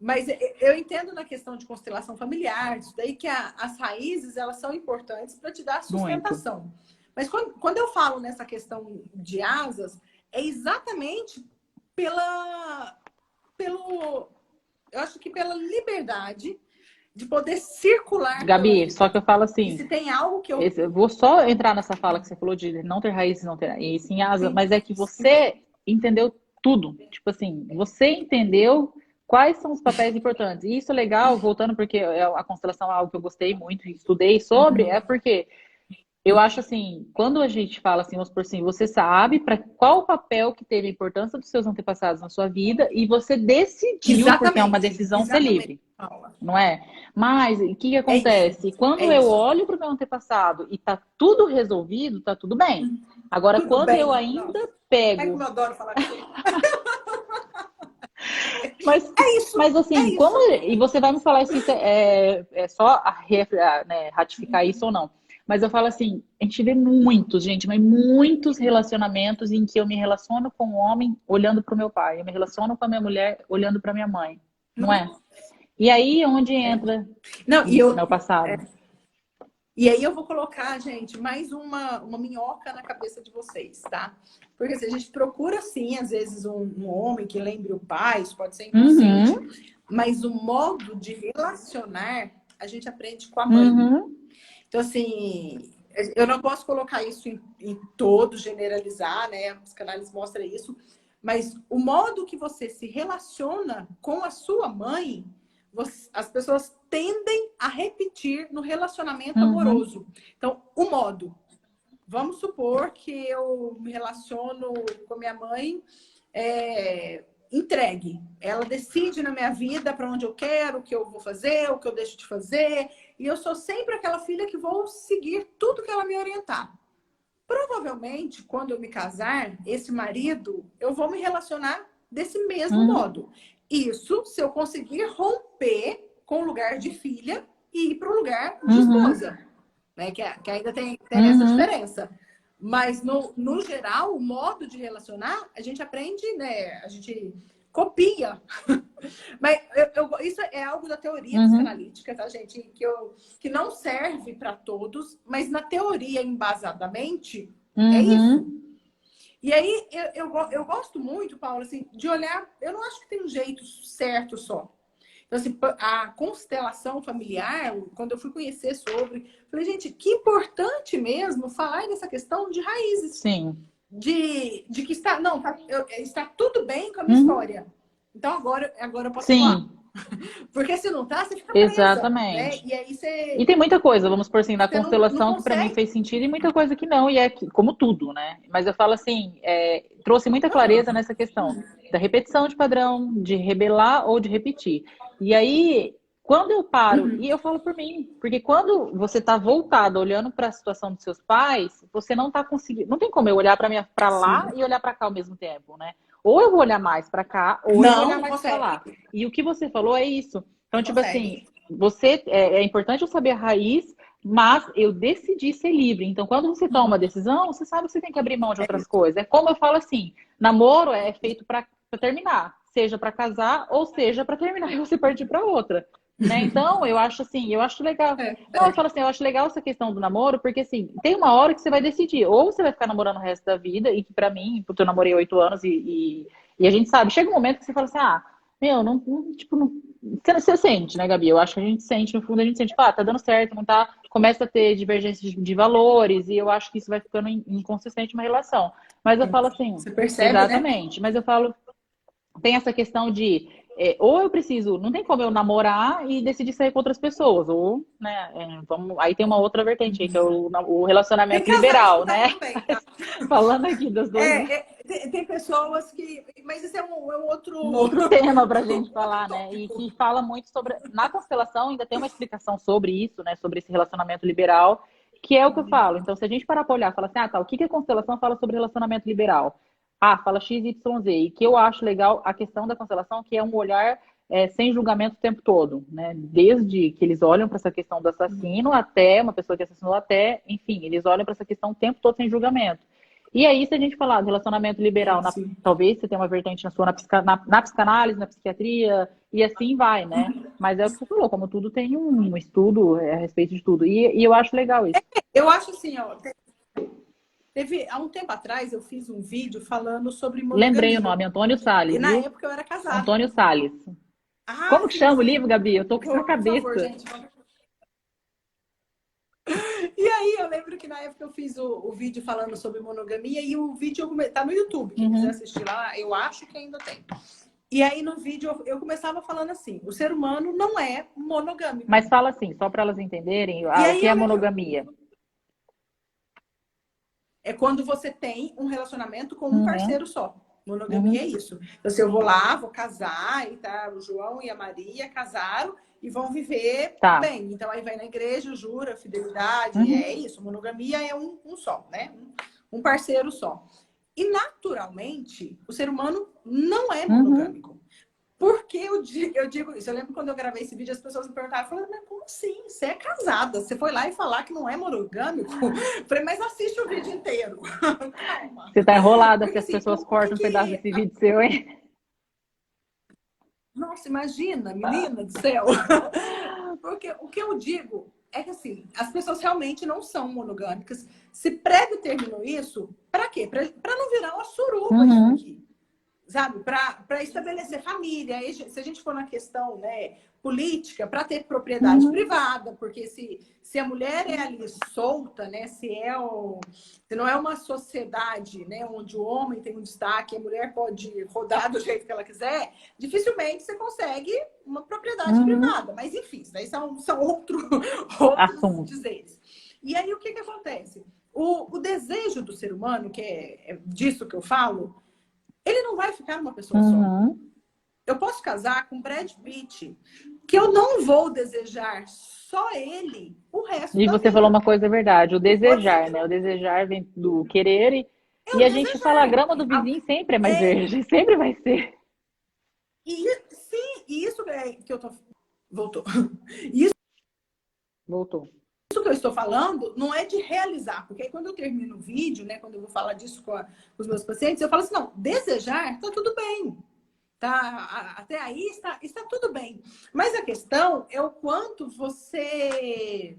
Mas eu entendo na questão de constelação familiar, isso daí que as raízes, elas são importantes para te dar muito. sustentação. Mas quando eu falo nessa questão de asas, é exatamente pelo, eu acho que pela liberdade de poder circular pela Gabi, só vida. que eu falo E assim, se tem algo que eu. eu vou só entrar nessa fala que você falou de não ter raízes, não ter e sim asa, Sim, mas é que você entendeu tudo. Tipo assim, você entendeu quais são os papéis importantes. E isso é legal, voltando porque a constelação é algo que eu gostei muito, estudei sobre, é porque Eu acho assim, quando a gente fala assim, vamos por assim, você sabe para qual o papel que teve a importância dos seus antepassados na sua vida e você decidiu, porque é uma Exatamente, decisão ser exatamente, livre, Paula. não é? Mas o que que É isso, acontece? é Quando eu isso. olho para o meu antepassado e tá tudo resolvido, tá tudo bem. Agora, Tudo quando eu bem. Nossa, ainda é como pego, eu adoro falar com você. mas, É isso, mas é assim, como isso. e você vai me falar se isso é só né, ratificar isso ou não? Mas eu falo assim, a gente vê muitos, gente, mas muitos relacionamentos em que eu me relaciono com o homem olhando para o meu pai, eu me relaciono com a minha mulher olhando para minha mãe, não é? Nossa. E aí é onde É. entra Não, isso, né, o passado. e aí eu vou colocar, gente, mais uma minhoca na cabeça de vocês, tá? Porque se a gente procura, sim, às vezes, um homem que lembre o pai, isso pode ser inconsciente, Uhum, mas o modo de relacionar, a gente aprende com a mãe. uhum, Então, assim, eu não posso colocar isso em todo, generalizar, né? A psicanálise mostra isso, mas o modo que você se relaciona com a sua mãe, as pessoas tendem a repetir no relacionamento uhum, amoroso. Então, o modo. Vamos supor que eu me relaciono com minha mãe entregue. Ela decide na minha vida para onde eu quero, o que eu vou fazer, o que eu deixo de fazer. E eu sou sempre aquela filha que vou seguir tudo que ela me orientar. Provavelmente, quando eu me casar, esse marido, eu vou me relacionar desse mesmo uhum, modo. Isso se eu conseguir romper com o lugar de filha e ir para o lugar de uhum, esposa, né? Que ainda tem essa uhum, diferença. Mas, no geral, o modo de relacionar, a gente aprende, né? A gente copia. Mas isso é algo da teoria uhum, psicanalítica, tá, gente? Que não serve para todos, mas na teoria, embasadamente, é isso. uhum, E aí, eu gosto muito, Paula, assim, de olhar. Eu não acho que tem um jeito certo só. Então, assim, a constelação familiar, quando eu fui conhecer sobre, falei, gente, que importante mesmo falar dessa questão de raízes. sim, De que está, não, está tudo bem com a minha uhum, história. Então, agora eu posso voar. sim. Porque se não tá, você fica presa, né? Exatamente. E aí E tem muita coisa, vamos por assim, na você não constelação que para mim consegue. fez sentido e muita coisa que não, e é como tudo, né? Mas eu falo assim, trouxe muita clareza Não. nessa questão da repetição de padrão, de rebelar ou de repetir. E aí, quando eu paro, Uhum. e eu falo por mim, porque quando você está voltado olhando para a situação dos seus pais, você não está conseguindo, não tem como eu olhar para lá Sim. e olhar para cá ao mesmo tempo, né? Ou eu vou olhar mais para cá, ou eu vou Não, olhar não mais para consegue. lá. E o que você falou é isso. Então, Não tipo assim, consegue. você é importante eu saber a raiz, mas eu decidi ser livre. Então, quando você toma uma decisão, você sabe que você tem que abrir mão de É outras isso. coisas. É como eu falo assim: namoro é feito para terminar, seja para casar ou seja para terminar e você partir para outra. Né? Então, eu acho assim, eu acho legal. É, Não, eu falo assim, eu acho legal essa questão do namoro, porque assim, tem uma hora que você vai decidir, ou você vai ficar namorando o resto da vida, e que pra mim, porque eu namorei 8 anos e a gente sabe, chega um momento que você fala assim, ah, meu, tipo, não, você sente, né, Gabi? Eu acho que a gente sente, no fundo, a gente sente, tipo, ah, tá dando certo, não tá. Começa a ter divergência de valores, e eu acho que isso vai ficando inconsistente uma relação. Mas eu falo assim, você percebe, né? exatamente, mas eu falo, tem essa questão de ou eu preciso, não tem como eu namorar e decidir sair com outras pessoas, ou, né, aí tem uma outra vertente aí, que é o Tem relacionamento casais que liberal, dá né? também, tá? Falando aqui dos dois, Tem pessoas que. Mas isso é um outro, um outro tema para a gente um outro falar, né? E tópico. que fala muito sobre. Na constelação ainda tem uma explicação sobre isso, né? Sobre esse relacionamento liberal, que é o que eu falo. Então, se a gente parar para olhar, fala assim, ah, tá, o que que a constelação fala sobre relacionamento liberal? Ah, fala X, Y, Z. E que eu acho legal a questão da constelação, que é um olhar sem julgamento o tempo todo, né? Desde que eles olham para essa questão do assassino até uma pessoa que assassinou, até, enfim, eles olham para essa questão o tempo todo sem julgamento. E aí, se a gente falar de relacionamento liberal, Sim. talvez você tenha uma vertente na sua na psicanálise, na psiquiatria, e assim vai, né? Mas é o que você falou, como tudo tem um estudo a respeito de tudo. E eu acho legal isso. Eu acho assim, ó. Há um tempo atrás, eu fiz um vídeo falando sobre Lembrei o monogamia. nome, Antônio E Salles, na viu? época eu era casada. Antônio Salles. Ah, Como que sim, chama o sim. livro, Gabi? Eu tô com isso na Por favor, cabeça. gente. E aí, eu lembro que na época eu fiz o vídeo falando sobre monogamia e o vídeo tá no YouTube. Quem quiser Uhum. assistir lá, eu acho que ainda tem. E aí, no vídeo, eu começava falando assim: o ser humano não é monogâmico. Mas fala assim, só para elas entenderem E o aí, que é eu lembro. monogamia. é quando você tem um relacionamento com um Uhum. parceiro só. Monogamia é isso. Então, se eu vou lá, vou casar, e tá, o João e a Maria casaram e vão viver Tá. bem. Então, aí vai na igreja, jura, fidelidade, Uhum. é isso. Monogamia é um só, né? Um parceiro só. E, naturalmente, o ser humano não é Uhum. monogâmico. Por que eu digo isso? Eu lembro quando eu gravei esse vídeo, as pessoas me perguntavam, eu falei, mas como assim? Você é casada? Você foi lá e falar que não é monogâmico? Eu falei, mas assiste o vídeo inteiro. Calma. Você tá enrolada se Porque as assim, pessoas o que cortam um pedaço que... desse vídeo seu, hein? Nossa, imagina, menina do céu. Porque o que eu digo é que assim, as pessoas realmente não são monogâmicas. Se pré-determinou isso, para quê? Para não virar uma suruba isso Uhum. daqui. Sabe, para estabelecer família. Aí, se a gente for na questão, né, política, para ter propriedade Uhum. privada, porque se a mulher é ali solta, né, se não é uma sociedade, né, onde o homem tem um destaque, a mulher pode rodar do jeito que ela quiser, dificilmente você consegue uma propriedade Uhum. privada. Mas enfim, isso daí são outros Assunto. dizeres. E aí o que acontece? O desejo do ser humano, que é disso que eu falo, ele não vai ficar uma pessoa só. Uhum. Eu posso casar com Brad Pitt, que eu não vou desejar só ele o resto E da você falou vida. uma coisa, é verdade, o Pode ser desejar, que né? O não. desejar vem do querer É e o a gente fala, a desejar. grama do Ah, vizinho sempre é mais é, verde, sempre vai ser. e sim, e isso que eu tô. Voltou. Isso Voltou. que eu estou falando não é de realizar, porque aí quando eu termino o vídeo, né, quando eu vou falar disso com os meus pacientes, eu falo assim: não, desejar tá tudo bem. Tá, até aí está tudo bem. Mas a questão é o quanto você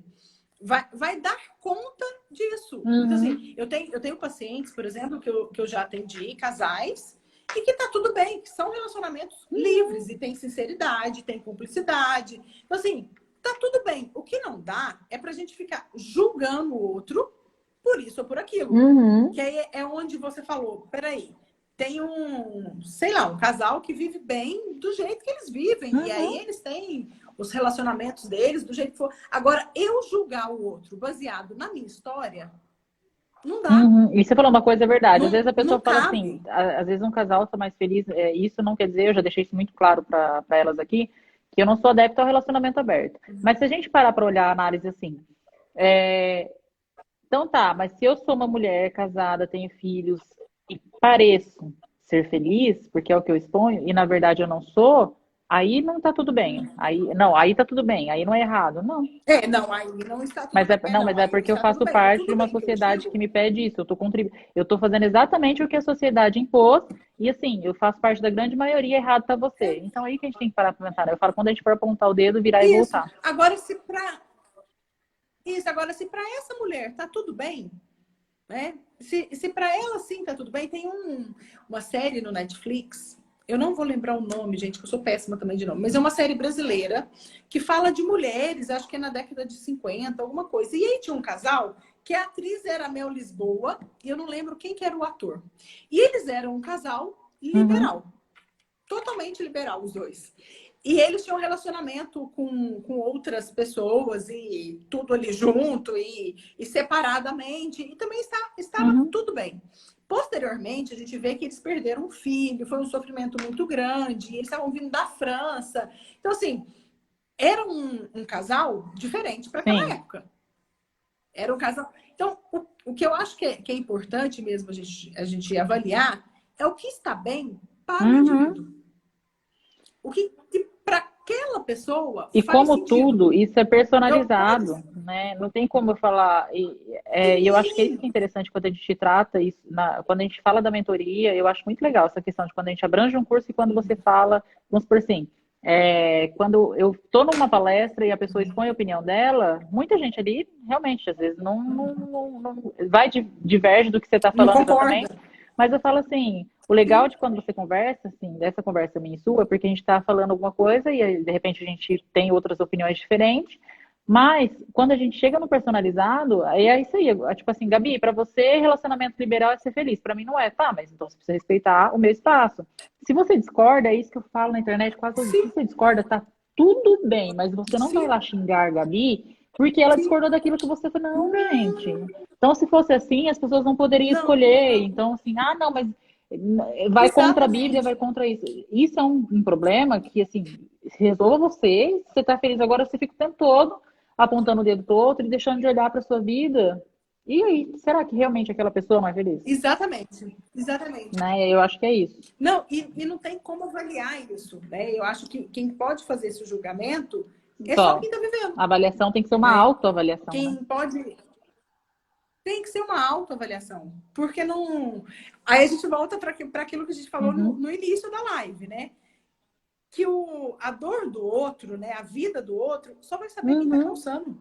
vai dar conta disso. Então, Uhum. assim, eu tenho pacientes, por exemplo, que eu já atendi, casais, e que tá tudo bem, que são relacionamentos livres, e tem sinceridade, tem cumplicidade. Então, assim, tá tudo bem. O que não dá é pra gente ficar julgando o outro por isso ou por aquilo. Uhum. Que aí é onde você falou, peraí, tem sei lá, um casal que vive bem do jeito que eles vivem. E aí Uhum. eles têm os relacionamentos deles do jeito que for. Agora, eu julgar o outro baseado na minha história, não dá. Uhum. E você falou uma coisa, é verdade. Às vezes Não, a pessoa não fala assim, cabe. às vezes um casal está mais feliz. Isso não quer dizer, eu já deixei isso muito claro para elas aqui, que eu não sou adepta ao relacionamento aberto. Mas se a gente parar para olhar a análise assim, é, então tá, mas se eu sou uma mulher casada, tenho filhos e pareço ser feliz, porque é o que eu exponho, e na verdade eu não sou, aí não tá tudo bem. Aí tá tudo bem, aí não é errado. Não. Não, aí não está tudo bem. Não, mas Não, é aí não porque eu está tudo faço bem. O parte de tudo uma bem que eu sociedade que digo, me pede isso. Eu tô fazendo exatamente o que a sociedade impôs, e assim, eu faço parte da grande maioria, errado tá você. é Então aí que a gente tem que parar pra pensar, né? Eu falo, quando a gente for apontar o dedo, virar e isso. voltar. Agora, se para essa mulher tá tudo bem, né? Se para ela sim tá tudo bem, tem uma série no Netflix, eu não vou lembrar o nome, gente, que eu sou péssima também de nome, mas é uma série brasileira que fala de mulheres, acho que é na década de 50 alguma coisa. E aí tinha um casal que a atriz era a Mel Lisboa, e eu não lembro quem que era o ator. E eles eram um casal Uhum, liberal, totalmente liberal, os dois. E eles tinham um relacionamento com outras pessoas e tudo ali junto e separadamente. E também estava uhum. tudo bem. Posteriormente, a gente vê que eles perderam um filho, foi um sofrimento muito grande, eles estavam vindo da França. Então, assim, era um casal diferente para aquela Sim. época. Era um casal. Então, o que eu acho que é importante mesmo a gente avaliar é o que está bem para o Uhum. indivíduo. O que para aquela pessoa E faz como sentido. tudo, isso é Então, pode personalizado, ser. né? Não tem como eu falar. E eu acho que é isso Sim, que é interessante quando a gente trata isso, quando a gente fala da mentoria, eu acho muito legal essa questão de quando a gente abrange um curso e quando você fala, vamos por assim, quando eu estou numa palestra e a pessoa expõe a opinião dela, muita gente ali realmente, às vezes, não vai diverge do que você está não falando concorda. exatamente, mas eu falo assim. O legal de quando você conversa, assim, dessa conversa minha e sua, é porque a gente está falando alguma coisa e aí, de repente a gente tem outras opiniões diferentes, mas quando a gente chega no personalizado, aí é isso aí, tipo assim, Gabi, para você relacionamento liberal é ser feliz, para mim não é, tá, mas então você precisa respeitar o meu espaço. Se você discorda, é isso que eu falo na internet quase todo dia, se Sim, você discorda, tá tudo bem, mas você não vai sim, lá xingar a Gabi Porque ela Sim. discordou daquilo que você falou. Não, gente. Não, Então, se fosse assim, as pessoas não poderiam não, escolher. não. Então, assim, ah, não, mas vai contra a Bíblia, vai Exatamente. contra isso. Isso é um problema que, assim, resolva você. Se você tá feliz agora, você fica o tempo todo apontando o dedo pro outro e deixando de olhar para sua vida. E aí, será que realmente aquela pessoa não é feliz? Exatamente. Exatamente. Né? Eu acho que é isso. Não, e não tem como avaliar isso, né? Eu acho que quem pode fazer esse julgamento é só Só. quem está vivendo, A avaliação tem que ser uma né? autoavaliação, né? Quem pode tem que ser uma autoavaliação, porque não. Aí a gente volta para aquilo que a gente falou Uhum, no início da live, né? Que a dor do outro, né? A vida do outro, só vai saber quem está uhum, calçando.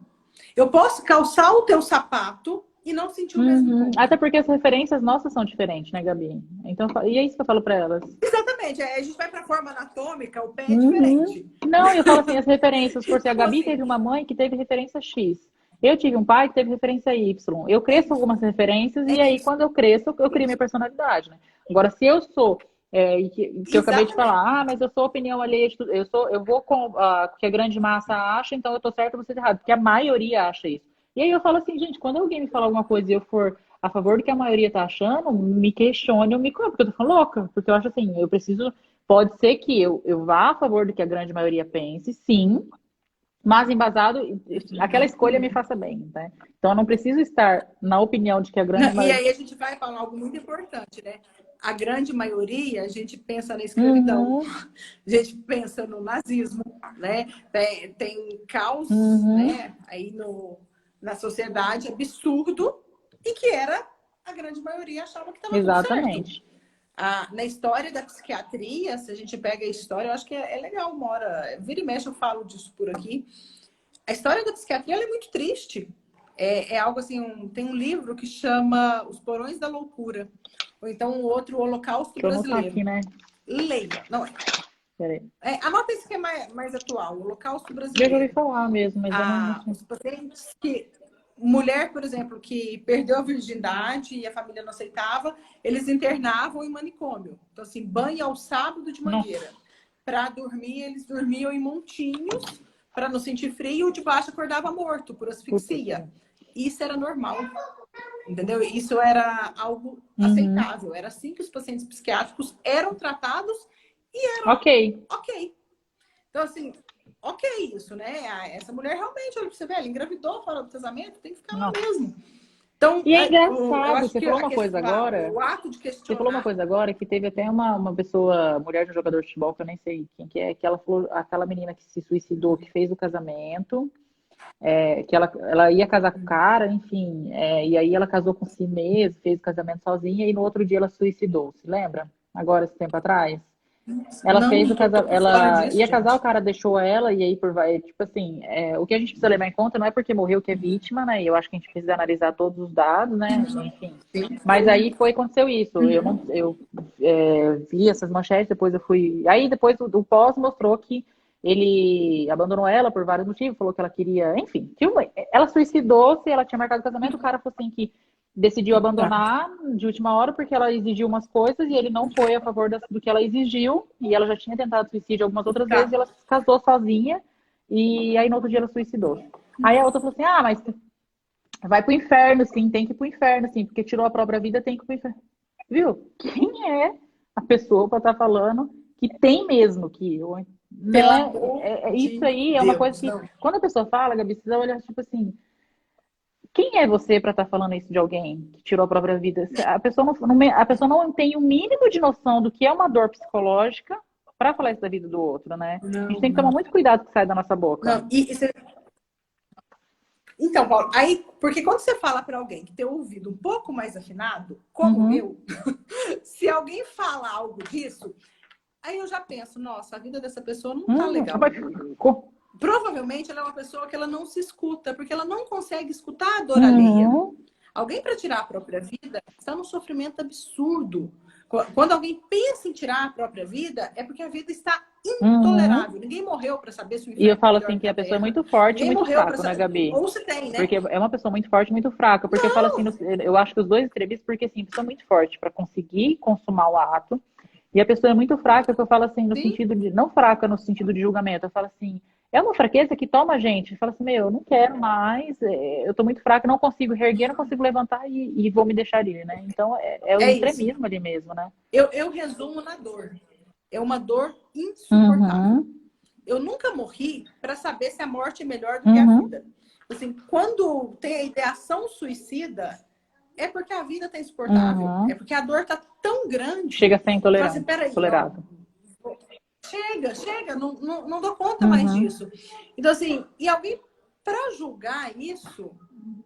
Eu posso calçar o teu sapato e não sentir o mesmo uhum. Até incômodo. porque as referências nossas são diferentes, né, Gabi? Então, e é isso que eu falo para elas. Exatamente. Aí a gente vai para a forma anatômica, o pé é Uhum. diferente. Não, eu falo assim, as referências, por ser a Então, Gabi teve assim, uma mãe que teve referência X. Eu tive um pai que teve referência Y. Eu é cresço com isso. algumas referências e É aí, isso. quando eu cresço, eu É crio minha isso. personalidade, né? Agora, se eu sou, que eu acabei de Exatamente. falar, ah, mas eu sou opinião alheia de tudo, eu vou com o que a grande massa acha, então eu tô certo, você tá errado, porque a maioria acha isso. E aí eu falo assim, gente, quando alguém me falar alguma coisa e eu for a favor do que a maioria tá achando, me questione ou me cobre, porque eu tô falando louca, porque eu acho assim, eu preciso. Pode ser que eu vá a favor do que a grande maioria pense, sim, mas embasado, aquela escolha me faça bem, né? Então eu não preciso estar na opinião de que a grande E maioria. aí a gente vai falar algo muito importante, né? A grande maioria, a gente pensa na escravidão, Uhum, a gente pensa no nazismo, né? Tem caos, uhum, né? Aí na sociedade absurdo e que era a grande maioria achava que estava tudo certo. exatamente. Na história da psiquiatria, se a gente pega a história, eu acho que é legal uma hora, vira e mexe eu falo disso por aqui. A história da psiquiatria ela é muito triste. É algo assim, tem um livro que chama Os Porões da Loucura, ou então o outro, O Holocausto Deixa eu anotar aqui, Brasileiro. né? Leia. Não, Peraí. anota esse que é mais atual, o Holocausto Eu já ouvi Brasileiro. falar mesmo, mas eu não sei. Os pacientes que... Mulher, por exemplo, que perdeu a virgindade e a família não aceitava, eles internavam em manicômio. Então, assim, banho ao sábado de Nossa, mangueira. Para dormir, eles dormiam em montinhos, para não sentir frio, o de baixo acordava morto por puta. asfixia. Isso era normal, entendeu? Isso era algo Uhum. aceitável. Era assim que os pacientes psiquiátricos eram tratados e eram Ok. ok. Então, assim, ok isso, né? Essa mulher realmente, olha pra você ver, ela engravidou fora do casamento, tem que ficar lá Nossa. mesmo. Então, E é eu engraçado, acho você que falou uma coisa agora. o ato de Você falou uma questionar. coisa agora que teve até uma pessoa, mulher de um jogador de futebol, que eu nem sei quem que é, que ela falou, aquela menina que se suicidou, que fez o casamento, que ela ia casar com o cara, enfim, e aí ela casou com si mesma, fez o casamento sozinha, e no outro dia ela suicidou, se lembra? Agora, esse tempo atrás. Ela fez Não o tô casamento, por fora ela disso, ia casar, o gente. cara deixou ela, e aí tipo assim, o que a gente precisa levar em conta não é porque morreu que é vítima, né? E eu acho que a gente precisa analisar todos os dados, né? Enfim. Sim. Mas aí aconteceu isso. Eu não, vi essas manchetes, depois eu fui. Aí depois o pós mostrou que ele abandonou ela por vários motivos, falou que ela queria, enfim, ela suicidou-se, ela tinha marcado o casamento, o cara falou assim que decidiu Tá. abandonar de última hora porque ela exigiu umas coisas e ele não foi a favor do que ela exigiu, e ela já tinha tentado suicídio algumas outras vezes, e Tá. ela se casou sozinha, e aí no outro dia ela suicidou. Aí a outra falou assim: ah, mas vai pro inferno, sim, tem que ir pro inferno, sim, porque tirou a própria vida, tem que ir pro inferno. Viu? Quem é a pessoa para estar falando que tem mesmo que, Pelo né? amor Isso de aí é uma coisa Deus, que, não. quando a pessoa fala, Gabi, precisa olhar tipo assim: quem é você para estar falando isso de alguém que tirou a própria vida? A pessoa não tem o mínimo de noção do que é uma dor psicológica para falar isso da vida do outro, né? A gente Não, tem que tomar não. muito cuidado com o que sai da nossa boca. Não, então, Paulo, aí, porque quando você fala para alguém que tem o ouvido um pouco mais afinado, como o Uhum. meu, se alguém fala algo disso, aí eu já penso, nossa, a vida dessa pessoa não tá legal. Mas, Provavelmente ela é uma pessoa que ela não se escuta, porque ela não consegue escutar a dor alheia. uhum, Alguém para tirar a própria vida está num sofrimento absurdo. Quando alguém pensa em tirar a própria vida, é porque a vida está uhum. intolerável. Ninguém morreu para saber se o E eu inferno é falo melhor assim do que que a a pessoa é terra. muito forte e Ninguém muito morreu para fraca, né, saber. Gabi? Ou se tem, né? Porque é uma pessoa muito forte e muito fraca. Porque eu falo assim, eu acho que os dois entrevistas, porque assim, a pessoa é muito forte para conseguir consumar o ato, e a pessoa é muito fraca, que eu falo assim, no Sim. sentido de, não fraca no sentido de julgamento, eu falo assim, é uma fraqueza que toma a gente. Fala assim, meu, eu não quero mais, eu tô muito fraca, não consigo reerguer, não consigo levantar e vou me deixar ir, né? Então, é o É isso. extremismo ali mesmo, né? Eu resumo na dor. É uma dor insuportável. Uhum, Eu nunca morri para saber se a morte é melhor do que a uhum, vida. Assim, quando tem a ideação suicida, é porque a vida está insuportável. É uhum. porque a dor está tão Chega grande a ser que fala assim, intolerante, peraí, ó, tolerável. chega, não dou conta mais Uhum. disso. Então, assim, e alguém, para julgar isso,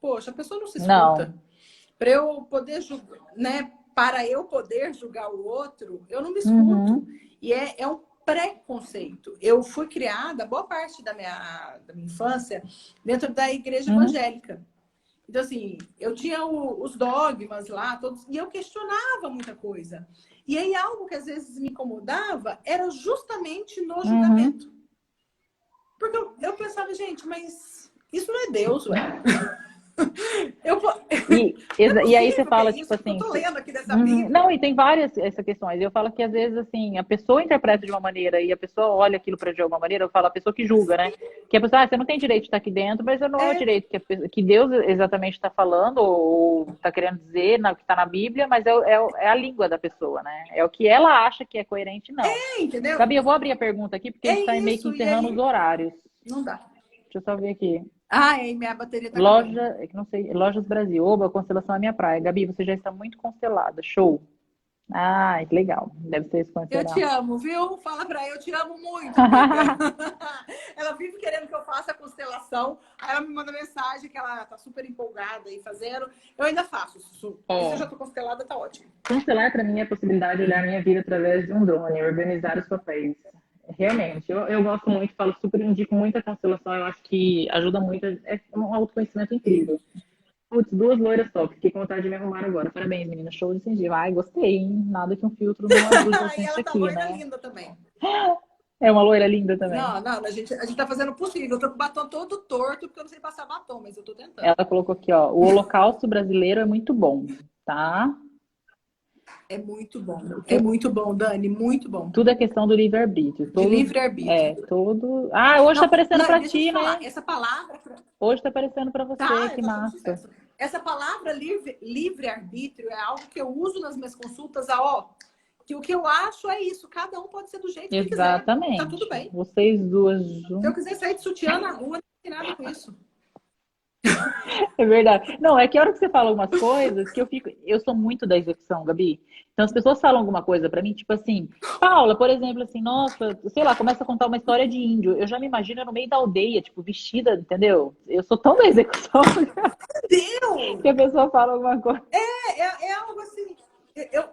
poxa, a pessoa não se escuta. Não. Para eu poder julgar, né? Para eu poder julgar o outro, eu não me escuto. Uhum, E é um preconceito. Eu fui criada, boa parte da minha infância, dentro da igreja uhum, evangélica. Então, assim, eu tinha os dogmas lá, todos, e eu questionava muita coisa. E aí, algo que às vezes me incomodava era justamente no uhum. julgamento. Porque eu pensava, gente, mas isso não é Deus, ué. Eu, não é E aí você possível que é fala, tipo isso que eu assim, tô lendo aqui dessa uhum. Não, Bíblia. e tem várias essas questões. Eu falo que às vezes, assim, a pessoa interpreta de uma maneira e a pessoa olha aquilo para de alguma maneira, eu falo a pessoa que julga, né? Que a pessoa, você não tem direito de estar aqui dentro, mas não é o É, direito que Deus exatamente está falando ou está querendo dizer, que está na Bíblia, mas é a língua da pessoa, né? É o que ela acha que é coerente, não. entendeu? Gabi, eu vou abrir a pergunta aqui porque a É gente está meio que isso, e encerrando os aí horários. não dá. Deixa eu só ver aqui. Ah, é, minha bateria tá acabando. Loja, é que não sei, Lojas Brasil, Oba, constelação é minha praia. Gabi, você já está muito constelada. Show. Ah, que legal. Deve ser isso quando Eu te será. amo, viu? Fala pra ela, eu te amo muito, amiga. Ela vive querendo que eu faça a constelação. Aí ela me manda mensagem que ela tá super empolgada aí fazendo. Eu ainda faço. E se eu já Ó, tô constelada, tá ótimo. constelar para mim é a possibilidade de olhar a minha vida através de um drone, organizar os papéis. Realmente, eu gosto muito, falo super, indico muito a constelação, eu acho que ajuda muito, é um autoconhecimento incrível. Putz, duas loiras top, fiquei com vontade de me arrumar agora. Parabéns, menina, show de incentivo. Ai, gostei, hein? Nada que um filtro não ajude a E gente ela tá aqui, loira né? linda também. É uma loira linda também. Não, a gente tá fazendo o possível. Eu tô com o batom todo torto, porque eu não sei passar batom, mas eu tô tentando. Ela colocou aqui, ó, o Holocausto brasileiro é muito bom, tá? É muito bom, Dani, muito bom. Tudo é questão do livre-arbítrio. De livre-arbítrio. Todo. Ah, hoje tá Não, aparecendo não, pra deixa eu te ti, falar, né? essa palavra. Hoje tá aparecendo pra você, Tá, que tá fazendo massa. sucesso. Essa palavra livre-arbítrio é algo que eu uso nas minhas consultas, ó, que o que eu acho é isso, cada um pode ser do jeito que quiser, e tá tudo Exatamente. bem. Vocês duas Se eu juntas. quiser sair de sutiã na rua, não tem nada com isso. É verdade. Não, é que a hora que você fala algumas coisas, que eu fico. Eu sou muito da execução, Gabi. Então as pessoas falam alguma coisa pra mim, tipo assim, Paula, por exemplo, assim, nossa, sei lá, começa a contar uma história de índio. Eu já me imagino no meio da aldeia, tipo, vestida, entendeu? Eu sou tão da execução que Deu! a pessoa fala alguma coisa. É algo assim.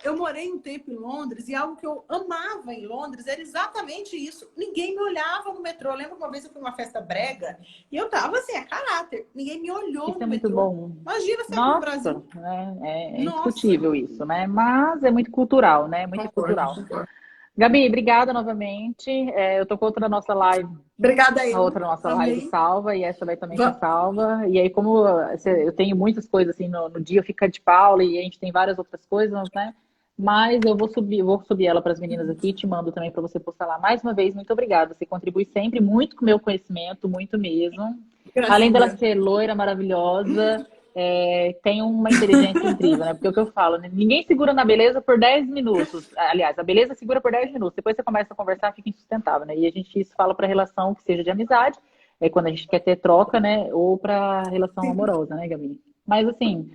Eu morei um tempo em Londres e algo que eu amava em Londres era exatamente isso. Ninguém me olhava no metrô. Eu lembro que uma vez eu fui numa festa brega e eu tava assim, a caráter. Ninguém me olhou Isso é no muito metrô. bom. Imagina ser aqui no Nossa, Brasil. né? É Nossa, indiscutível isso, né? Mas é muito cultural, né? Muito concordo, cultural. concordo. Gabi, obrigada novamente. Eu tô com outra nossa live, Obrigada a eu. outra nossa live Amei. salva, e essa vai também estar Va- salva. E aí, como eu tenho muitas coisas assim no dia, eu fico de Paula e a gente tem várias outras coisas, né? Mas vou subir ela para as meninas aqui e te mando também para você postar lá. Mais uma vez, muito obrigada. Você contribui sempre muito com o meu conhecimento, muito mesmo. Além dela Gracinha. ser loira, maravilhosa, tem uma inteligência incrível, né? Porque é o que eu falo, né? Ninguém segura na beleza por 10 minutos. Aliás, a beleza segura por 10 minutos. Depois você começa a conversar, fica insustentável, né? E a gente isso fala para relação que seja de amizade, quando a gente quer ter troca, né? Ou para relação amorosa, né, Gabi? Mas assim,